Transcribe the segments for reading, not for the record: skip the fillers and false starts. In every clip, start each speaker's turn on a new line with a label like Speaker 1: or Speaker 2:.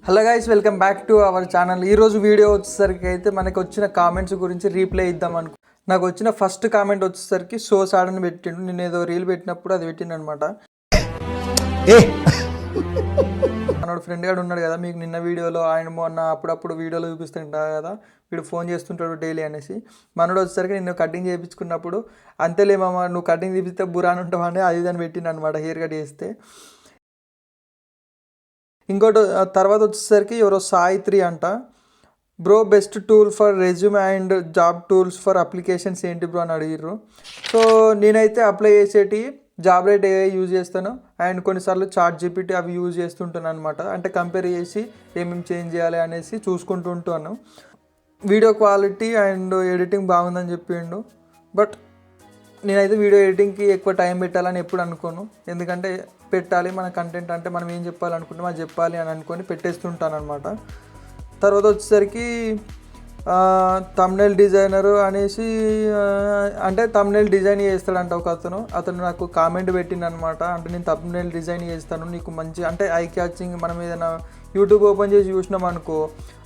Speaker 1: Hello guys, welcome back to our channel. ఈరోజు video వచ్చేసరికి అయితే మనకు వచ్చిన కామెంట్స్ గురించి రీప్లై ఇద్దాం అనుకో. నాకు వచ్చిన ఫస్ట్ కామెంట్ వచ్చేసరికి సో సాడ్ అని పెట్టిండు. నేను ఏదో రీల్ పెట్టినప్పుడు అది పెట్టిండు అనమాట. మనోడు ఫ్రెండ్ గాడు ఉన్నాడు కదా, మీకు నిన్న వీడియోలో ఆయన మొన్న అప్పుడప్పుడు వీడియోలో చూపిస్తుంటా కదా, వీడు ఫోన్ చేస్తుంటాడు డైలీ అనేసి. మనోడు వచ్చేసరికి నిన్ను కటింగ్ చేయించుకున్నప్పుడు అంతేలేమమ్మా నువ్వు కటింగ్ తీపిస్తే బురాన్ ఉంటావని అది అని పెట్టిండు అనమాట, హెయిర్ కట్ చేస్తే. ఇంకోటి తర్వాత వచ్చేసరికి ఎవరో సాయిత్రి అంట, bro best tool for resume and job tools for applications ఏంటి బ్రో అని అడిగిర్రు. సో నేనైతే అప్లై చేసేటి జాబ్ రైట్ ఏఐ యూజ్ చేస్తాను అండ్ కొన్నిసార్లు చాట్ జీపీటీ అవి యూజ్ చేస్తుంటాను అనమాట. అంటే కంపేర్ చేసి ఏమేమి చేంజ్ చేయాలి అనేసి చూసుకుంటూ ఉంటాను. వీడియో క్వాలిటీ అండ్ ఎడిటింగ్ బాగుందని చెప్పిండు. బట్ నేనైతే వీడియో ఎడిటింగ్కి ఎక్కువ టైం పెట్టాలని ఎప్పుడు అనుకోను. ఎందుకంటే పెట్టాలి, మన కంటెంట్ అంటే మనం ఏం చెప్పాలనుకుంటామో అది చెప్పాలి అని అనుకొని పెట్టేస్తుంటాను అనమాట. తర్వాత వచ్చేసరికి థంబ్నెయిల్ డిజైనరు అనేసి అంటే థంబ్నెయిల్ డిజైన్ చేస్తాడంట ఒక అతను నాకు కామెంట్ పెట్టిండు అనమాట. అంటే నేను థంబ్నెయిల్ డిజైన్ చేస్తాను, నీకు మంచి అంటే ఐ క్యాచింగ్, మనం ఏదైనా యూట్యూబ్ ఓపెన్ చేసి చూసినాం అనుకో,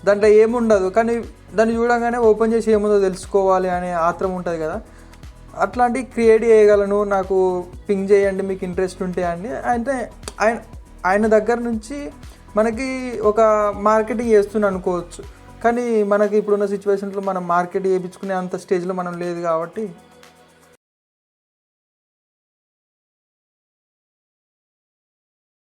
Speaker 1: దాంట్లో ఏముండదు, కానీ దాన్ని చూడగానే ఓపెన్ చేసి ఏముందో తెలుసుకోవాలి అనే ఆత్రం ఉంటుంది కదా, అట్లాంటివి క్రియేట్ చేయగలను, నాకు పింగ్ చేయండి మీకు ఇంట్రెస్ట్ ఉంటే అని. అంటే ఆయన దగ్గర నుంచి మనకి ఒక మార్కెటింగ్ చేస్తున్నాను అనుకోవచ్చు, కానీ మనకి ఇప్పుడున్న సిచ్యువేషన్లో మనం మార్కెట్ చేయించుకునే అంత స్టేజ్లో మనం లేదు కాబట్టి